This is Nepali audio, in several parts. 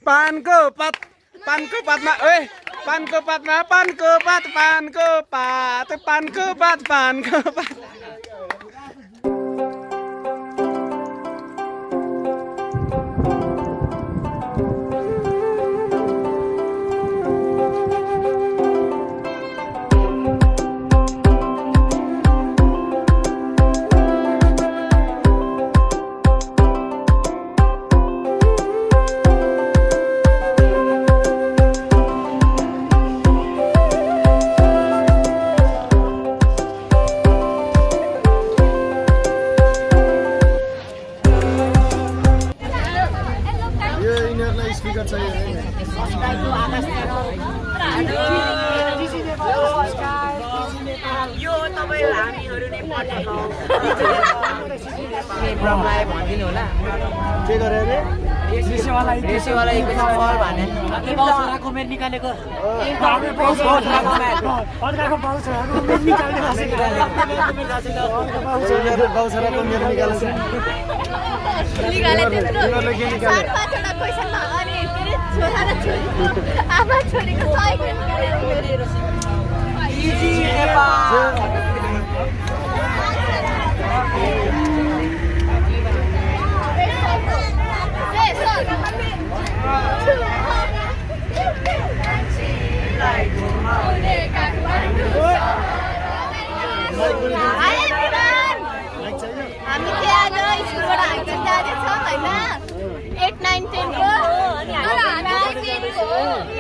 पानको पातमा ओए पानको पातमा पानको पात यो तपाईं हामीहरु नै पठाउ प्रोग्रामलाई भन्दिनु होला के गरे रे देशवाला फल भने बाउछराको मेन निकालेको बाउछराको मेन निकालेको बाउछराको मेरो निकालेछ निकाले त्यत्रो 4-5 वटा क्वेशनमा अनि छोरा र छोरी आमा छोरीको सहयोग निकालेर इजी नेपाल हामी चाहिँ आज स्कुलबाट हाइकिङ जाँदैछौँ होइन 8, 9, 10 को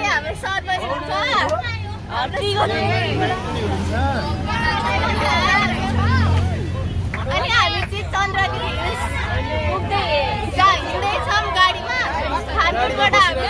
हाम्रो सर पनि हुन्छ अनि हामी चाहिँ चन्द्रगिरी हिँड्दैछौँ गाडीमा खानपुरबाट हामी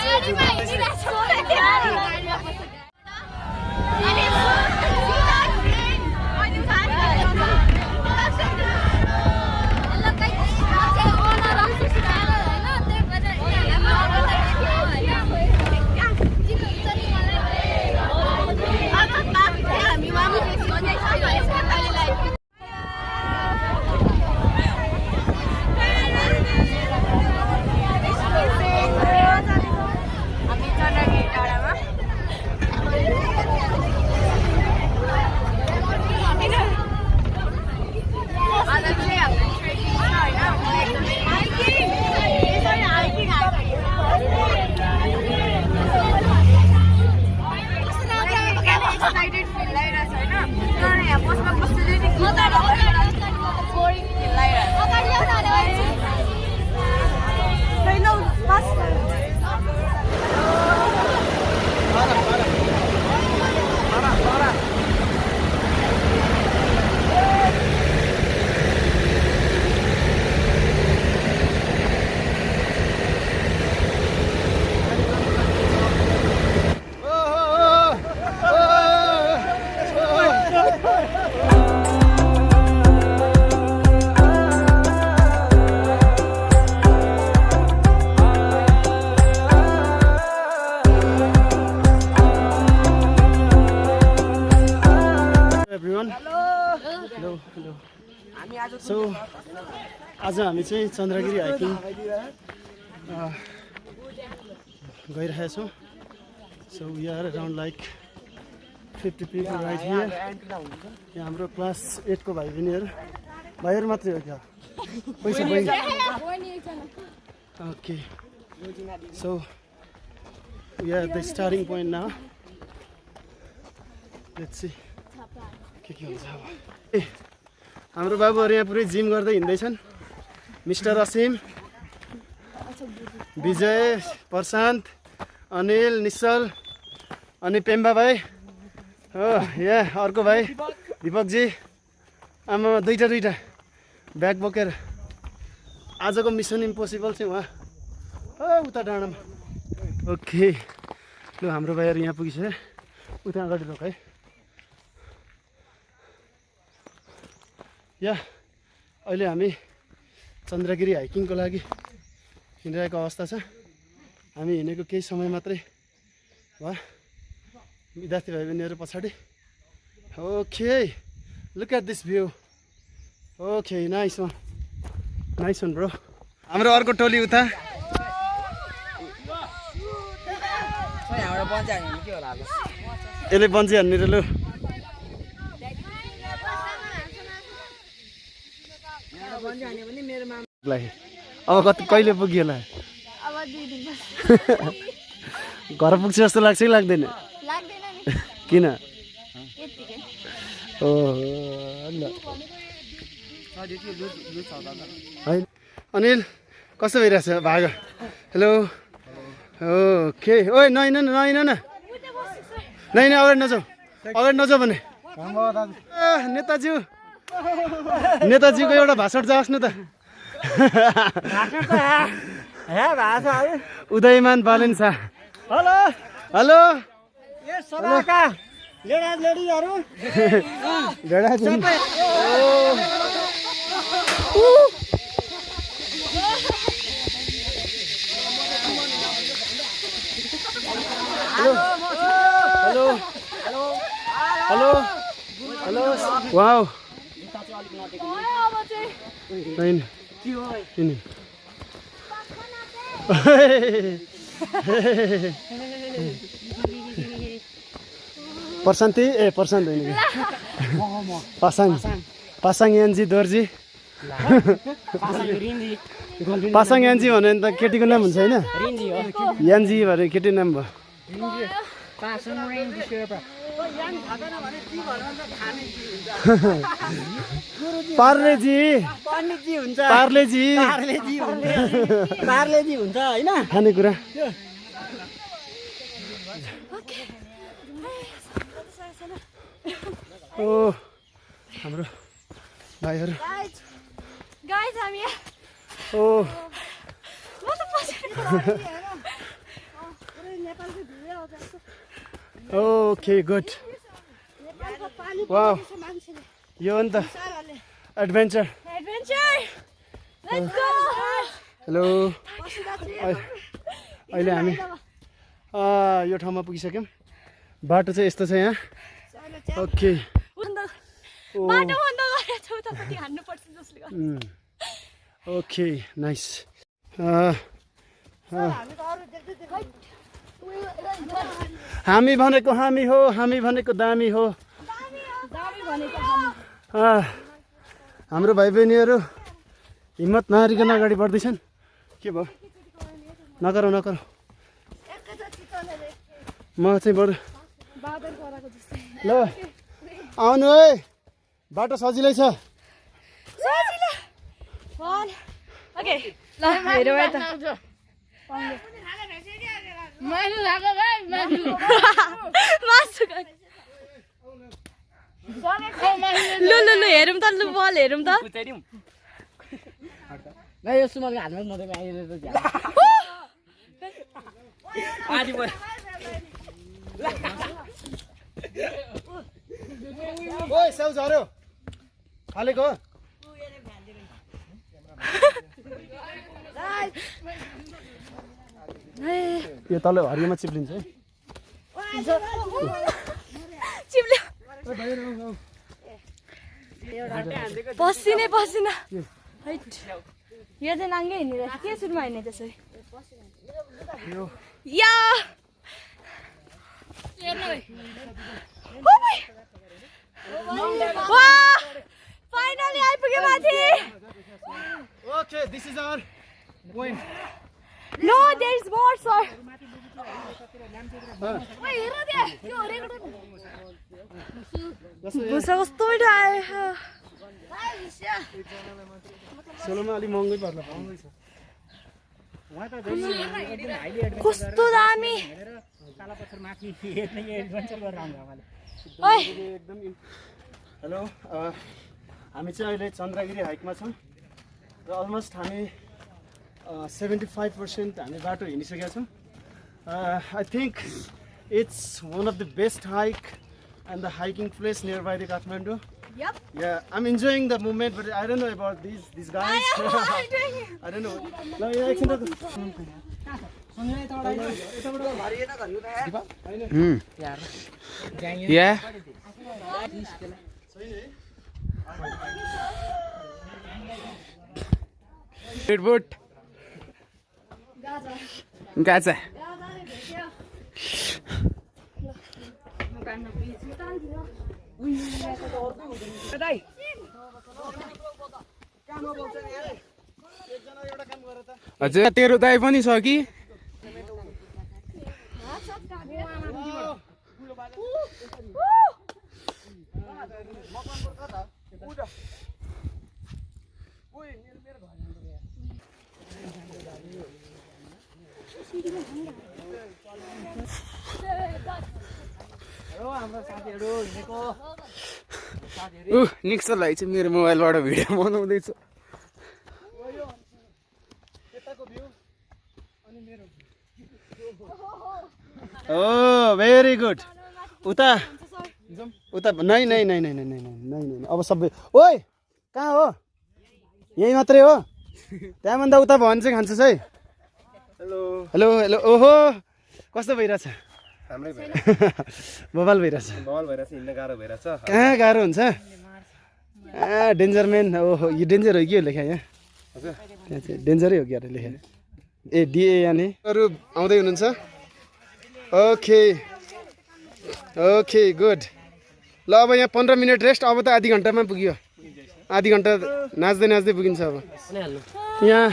So, आज हामी चाहिँ चन्द्रगिरी हाइकिङ गइरहेका छौँ. So we are around like 50 people right here. यहाँ हाम्रो क्लास 8 को भाइहरु मात्रै हो क्या? पैसा बहिनी. Okay. So we are at the starting point now. Let's see. के हुन्छ अब. हाम्रो बाबुहरु यहाँ पुरै जिम गर्दै हिँड्दैछन्. मिस्टर असीम, विजय, प्रशान्त, अनिल, निश्चल अनि पेम्बा भाइ हो. यहाँ अर्को भाइ दीपक जी. आमा दुईटा ब्याग बोकेर आजको मिसन इम्पोसिबल चाहिँ उहाँ उता डाँडामा. ओके लु हाम्रो भाइहरु यहाँ पुगिसक्यो. उता अगाडि रोक है. या अहिले हामी चन्द्रगिरी हाइकिङको लागि हिँडिरहेको अवस्था छ. हामी हिँडेको केही समय मात्रै भयो. विद्यार्थी भाइ बहिनीहरु पछाडि. Okay look at this view. Okay nice one bro हाम्रो अर्को टोली उता यसले बन्ची हान्ने र लु अब कहिले पुग्यो होला अब 2 दिन घर पुग्छ जस्तो लाग्छ कि लाग्दैन लाग्दैन नि किन यतिकै ओहो ल अनिल कस्तो भइरहेछ भाग हेलो ओके ओइ नैन न अगाडि नजाऊ भने नेताजीको एउटा भाषण जाओस् न त उदयमान Balen Shah hello hello hello wow Prashant होइन पासाङ यान्जी दोर्जी पासाङ यान्जी भन्यो भने त केटीको नाम हुन्छ होइन यान्जी भने केटी नाम भयो पार्लेजी हुन्छ होइन खानेकुरा ओ हाम्रो भाइहरू गाइस हामी ओ म त पछाडि ओके गुड वाउ यो हो नि त एडभेन्चर लेट्स गो हेलो अहिले हामी यो ठाउँमा पुगिसक्यौँ बाटो चाहिँ यस्तो छ यहाँ ओके ओके नाइस हामी भनेको हामी हो हामी भनेको दामी हो हाम्रो भाइ बहिनीहरू हिम्मत नहारिकन अगाडि बढ्दैछन् के भयो नगर म चाहिँ बरु ल आउनु है बाटो सजिलै छ लु हेरौँ त लु बल हेरौँ त यो सुमलको हातमा नदेको आइरहेको ओइ साउ झर्यो हालेको यो तल हरियोमा चिप्लिन्छ है पसिना यो चाहिँ नाङ्गै हिँडिरहेको के सुरुमा हिँड्ने त्यसरी या फाइनली आइपुग्यो माथि okay this is our point no there is more sir भुसा कस्तो मिठो आयो सोलोमा अलि महँगै पर्ला कस्तो दामी हेलो हामी चाहिँ अहिले चन्द्रगिरी हाइकमा छौँ र अलमोस्ट हामी 75% हामी बाटो हिँडिसकेका छौँ I think it's one of the best hike and the hiking place near by the Kathmandu Yep. Yeah, I'm enjoying the movement, but I don't know about these guys. I don't know. ल यहाँ एकछिन त बुट गाजा हजुर तेरो दाइ पनि छ कि निक्सललाई चाहिँ मेरो मोबाइलबाट भिडियो बनाउँदैछ Oh, very good. उता उता नै नै नै नै नै नै नै नै अब सबै ओइ कहाँ हो यही मात्रै हो त्यहाँभन्दा उता भयो भने चाहिँ खान्छस् है हेलो हेलो हेलो ओहो कस्तो भइरहेछ हाम्रै भएर बबाल भइरहेछ बवाल भइरहेछ हिँड्न गाह्रो भइरहेछ कहाँ गाह्रो हुन्छ डेन्जर म्यान ओहो यो डेन्जर हो कि यो लेखा यहाँ हजुर त्यहाँ चाहिँ डेन्जरै हो कि अरे लेखा ए डिए यानि अरू आउँदै हुनुहुन्छ ओके ओके गुड ल अब यहाँ 15 मिनट रेस्ट अब त आधी घन्टामा पुग्यो आधी घन्टा नाच्दै नाच्दै पुगिन्छ अब यहाँ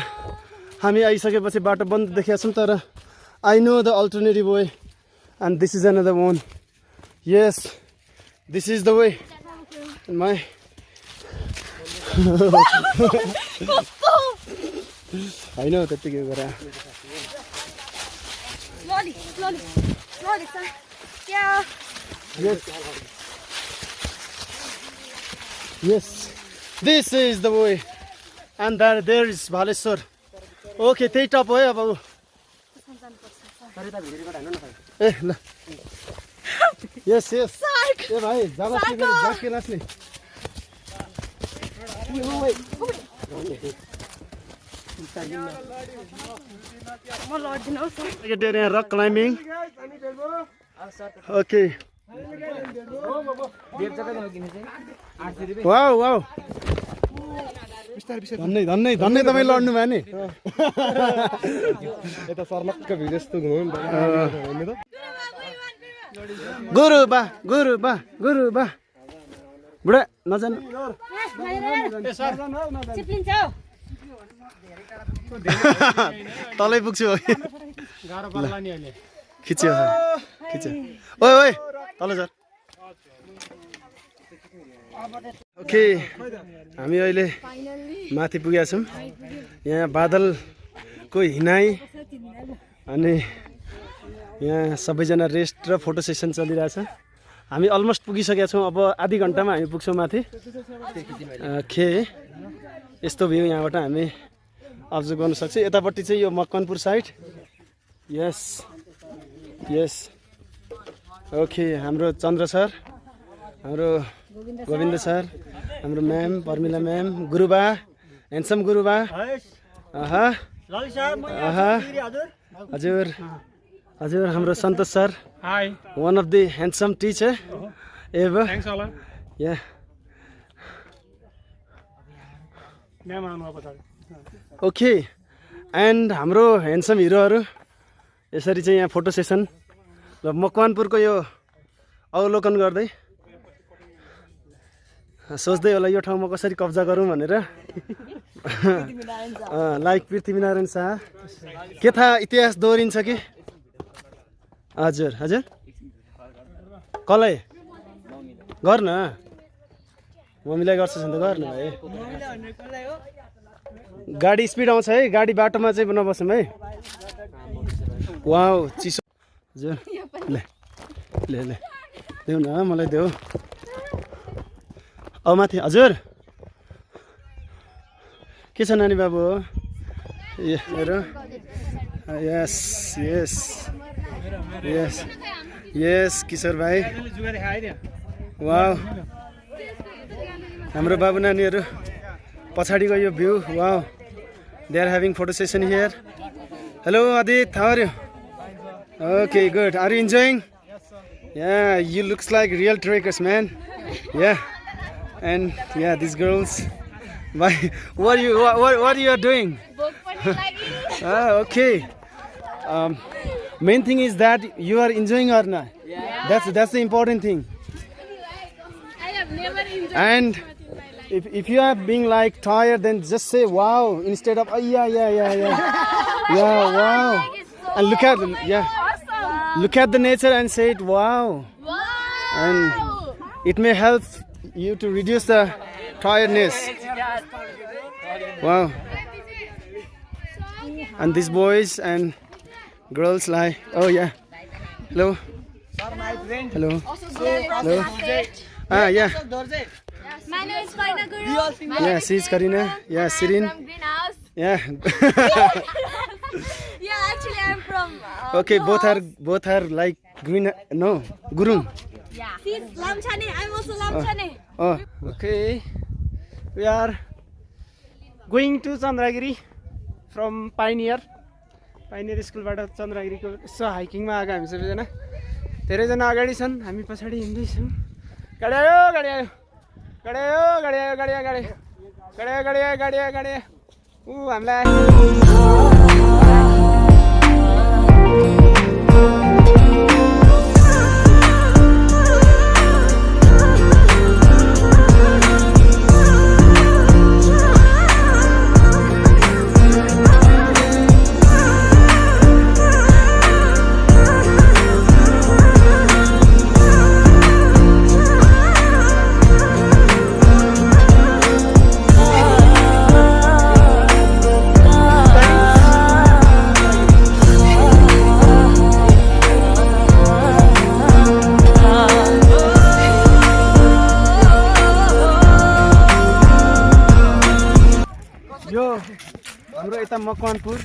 हामी आइसकेपछि बाटो बन्द देखेका छौँ तर I know the alternative way and this is another one yes this is the way my होइन त्यत्तिकै गएर Slowly, son. Yeah. Yes. Yes. This is the way. And there is Bhaleshwar. Okay, त्यही टप हो है अब ए ल यस यस ए भाइ जाबास्ने गरी जाके नाच्ने यहाँ rock climbing okay wow wow धन्नै धन्नै धन्नै तपाईँ लड्नु भयो नि यता सर्लक्क भिड जस्तो घुमाउनु त गुरु बा गुरु बा गुरु बा बुढा नजानु तलै पुग्छु खिच्यो खिच्यो ओइ ओइ तल सर ओके हामी अहिले माथि पुगेका छौँ यहाँ बादलको हिनाइ अनि यहाँ सबैजना रेस्ट र फोटो सेसन चलिरहेछ हामी अलमोस्ट पुगिसकेका छौँ अब आधी घन्टामा हामी पुग्छौँ माथि खे यस्तो भ्यू यहाँबाट हामी अब्जर्भ गर्न सक्छ यतापट्टि चाहिँ यो Makwanpur side yes yes okay हाम्रो चन्द्र सर हाम्रो गोविन्द सर हाम्रो म्याम पर्मिला म्याम गुरुबा ह्यान्डसम गुरुबा आहा आहा हजुर हजुर हाम्रो Santosh sir one of the handsome teacher ever yeah okay and हाम्रो ह्यान्डसम हिरोहरू यसरी चाहिँ यहाँ फोटो सेसन र मकवानपुरको यो अवलोकन गर्दै सोच्दै होला यो ठाउँमा कसरी कब्जा गरौँ भनेर लाइक पृथ्वीनारायण शाह के थाहा इतिहास दोहोरिन्छ कि हजुर हजुर कसलाई गर्न मम्मीलाई गर्छ भने त गर्नु है गाडी स्पिड आउँछ है गाडी बाटोमा चाहिँ नबसौँ है वाउ चिसो हजुर ले ले ले देऊ न मलाई देऊ अब माथि हजुर के छ नानी बाबु ए मेरो यस यस यस यस किशोर भाइ वाउ हाम्रो बाबु नानीहरू पछाडिको यो view wow they are having photo session here hello Adit how are you okay good are you enjoying yeah you looks like real trekkers man yeah and yeah these girls what you are doing? Okay. Main thing is that you are enjoying or not. That's the important thing. I have never enjoyed And so much in my life. if you are being like tired, then just say wow instead of yeah, wow. And look at them, Awesome. look at the nature and say it wow. Wow. And it may help you to reduce the tiredness. Wow. And these boys and girls like, oh yeah. Hello. Hello. Hello. Ah, yeah. My name is Karina Guru. Yeah, she's Karina. Yeah, Sirin. From Greenhouse. Yeah. Yeah, actually I'm from. Okay, both are like green. No, Gurung. Yeah. She's Lamchane. I'm also Lamchane. Oh, Okay, we are going to Chandragiri from Pioneer स्कुलबाट चन्द्रगिरीको यसो हाइकिङमा आएको हामी सबैजना धेरैजना अगाडि छन् हामी पछाडि हिँड्दैछौँ गाडी आयो गाडी आयो गाडी आयो गाडी आयो गाडी आयो गाडी गाडी आयो गाडी आयो गाडी आयो गाडी आयो ऊ हामीलाई यो हाम्रो यता मकवानपुर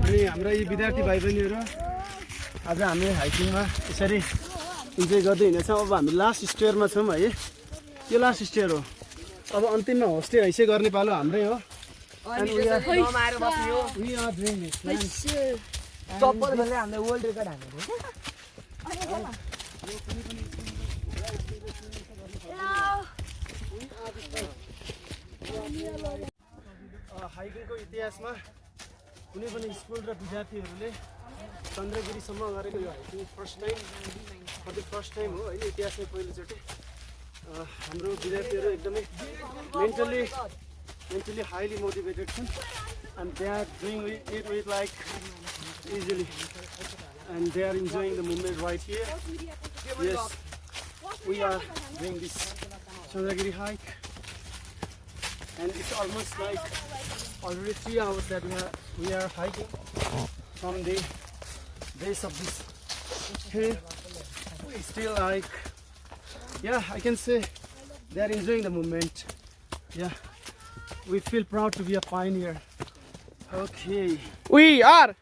अनि हाम्रो यी विद्यार्थी भाइ बहिनीहरू आज हामी हाइकिङमा यसरी इन्जोय गर्दै हिँड्छौँ। अब हामी लास्ट स्टेयरमा छौँ है, यो लास्ट स्टेयर हो। अब अन्तिममा होस्टे हैसे गर्ने पालो हाम्रै हो। And we are doing this, man. हाइकिङको इतिहासमा कुनै पनि स्कुल र विद्यार्थीहरूले चन्द्रगिरीसम्म गरेको यो हाइकिङ फर्स्ट टाइम हो होइन, इतिहासमै पहिलोचोटि। हाम्रो विद्यार्थीहरू एकदमै mentally highly motivated छन् and they are doing it with like easily and they are enjoying the moment right here. Yes, we are doing this Chandragiri hike and it's almost like already 3 hours that we are hiking from the base of this hill. We still like, yeah, I can say they are enjoying the moment. Yeah, we feel proud to be a pioneer. Okay. We are.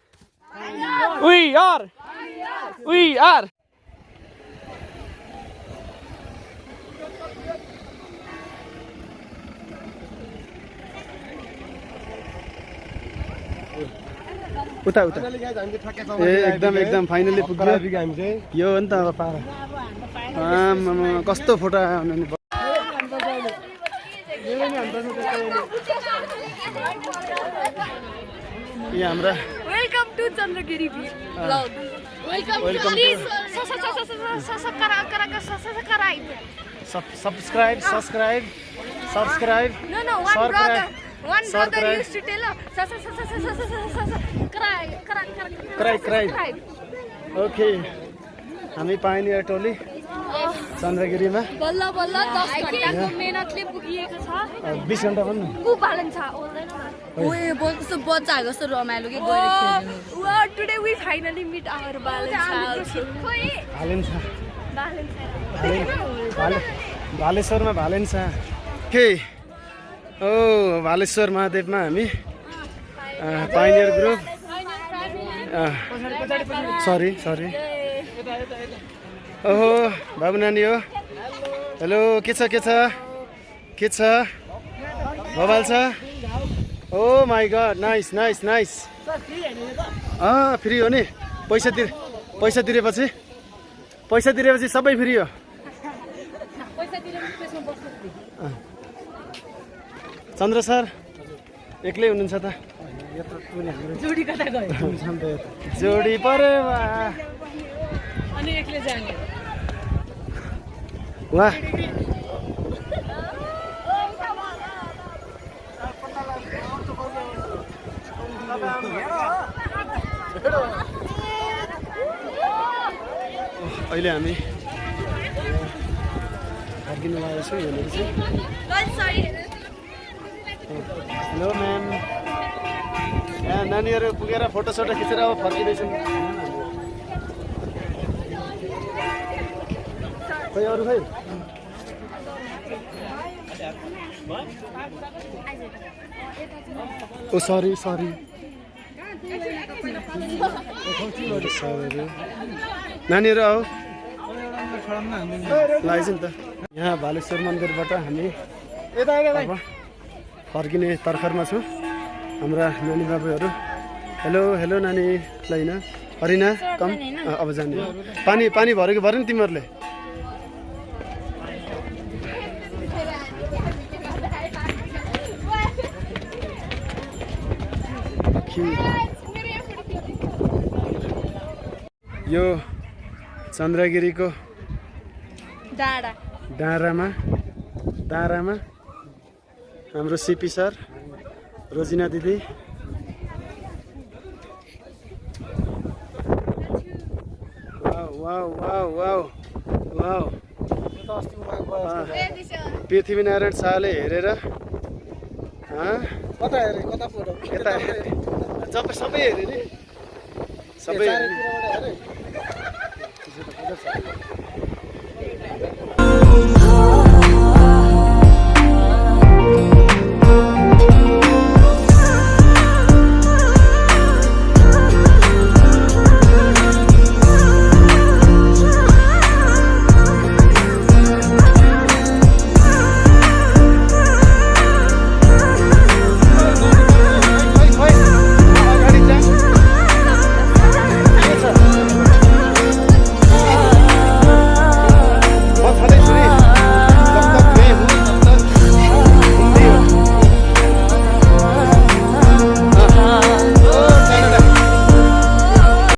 उता एकदम फाइनली पुग्यो हामी चाहिँ यो हो नि त अब पारा। आमामा कस्तो फोटो आयो भने यहाँ हाम्रा Welcome to Chandragiri vlog. Welcome. Please subscribe. subscribe. No, one brother used to tell us Cry. Okay. हामी पाइनियर टोली चन्द्रगिरीमा बल्ल 10 घण्टाको मेहनतले पुगिएको छ। 20 घण्टा भन्नु बालन छ ओए कस्तो बच्चा जस्तो रमाइलो के गएर खेल्नु। Today we finally meet our भालेश्वरमा भालेन्छ के ओ भालेश्वर महादेवमा हामी पाइनियर ग्रुप सरी ओहो बाबु नानी हो। हेलो के छ बबाल छ। ओ माई गड नाइस फ्री हो नि। पैसा तिरेपछि सबै फ्री हो। चन्द्र सर एक्लै हुनुहुन्छ त जोडी कता गयो जोडी परे अनि एक्लै जाने वाह अहिले हामी फर्किनु लागेको छौँ यहाँनिर चाहिँ हेलो म्याम यहाँ नानीहरू पुगेर फोटोसोटो खिचेर अब फर्किँदैछन् खोइ अरू खै ओ सरी सरी नानीहरू आऊ लागेछ नि त यहाँ भालेश्वर मन्दिरबाट हामी अब फर्किने तर्खरमा छौँ हाम्रा नानी बाबुहरू हेलो हेलो नानी लाइन हरिना कम अब जाने पानी पानी भरेको भरे नि तिमीहरूले यो चन्द्रगिरीको डाँडामा हाम्रो सिपी सर रोजिना दिदी wow wow wow wow Prithvi Narayan शाहले हेरेर कता हेरे कता फोटो यता हेरे सबै हेरे नि सबै